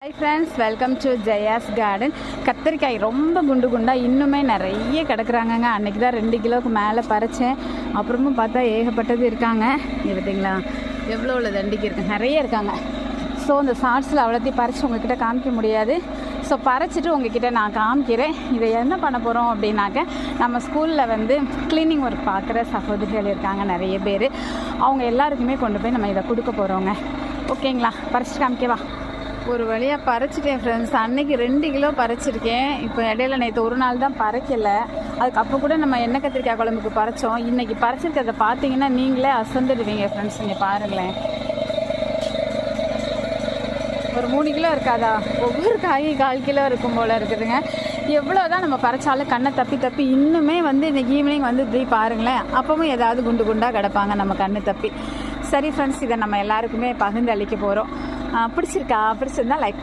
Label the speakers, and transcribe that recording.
Speaker 1: Hi friends, welcome to Jaya's garden. கத்திரிக்காய் ரொம்ப குண்டு குண்டாக இன்னுமே நிறைய கிடக்குறாங்கங்க. அன்றைக்கி தான் 2 கிலோவுக்கு மேலே பறித்தேன். அப்புறமும் பார்த்தா ஏகப்பட்டது இருக்காங்க. இது பார்த்தீங்களா எவ்வளோ உள்ள தண்டிக்கு இருக்குது, நிறைய இருக்காங்க. ஸோ இந்த ஷார்ட்ஸில் அவ்வளோத்தையும் பறித்து உங்ககிட்ட காமிக்க முடியாது. ஸோ பறிச்சிட்டு உங்ககிட்ட நான் காமிக்கிறேன். இதை என்ன பண்ண போகிறோம் அப்படின்னாக்க, நம்ம ஸ்கூலில் வந்து க்ளீனிங் ஒர்க் பார்க்குற சகோதரிகள் இருக்காங்க நிறைய பேர். அவங்க எல்லாருக்குமே கொண்டு போய் நம்ம இதை கொடுக்க போகிறோங்க. ஓகேங்களா? பறிச்சு காமிக்கவா? ஒரு வழியாக பறிச்சிட்டேன் ஃப்ரெண்ட்ஸ். அன்றைக்கி 2 கிலோ பறிச்சிருக்கேன். இப்போ இடையில நேற்று ஒரு நாள் தான் பறிக்கலை. அதுக்கப்போ கூட நம்ம எண்ணெய் கத்திரிக்காய் குழம்புக்கு பறித்தோம். இன்றைக்கி பறிச்சிருக்கிறத பார்த்தீங்கன்னா நீங்களே அசந்துடுவீங்க ஃப்ரெண்ட்ஸ். நீங்கள் பாருங்களேன், ஒரு 3 கிலோ இருக்காதா? ஒவ்வொரு காய் 1/4 கிலோ இருக்கும் போல் இருக்குதுங்க. எவ்வளோ தான் நம்ம பறிச்சாலும் கண்ணை தப்பி இன்னுமே வந்து இன்றைக்கி ஈவினிங் வந்து இப்படி பாருங்களேன், அப்பவும் ஏதாவது குண்டு குண்டாக கிடப்பாங்க நம்ம கண்ணு தப்பி. சரி ஃப்ரெண்ட்ஸ், இதை நம்ம எல்லாருக்குமே பகிர்ந்து அளிக்க போகிறோம். பிடிச்சிருந்தா லைக்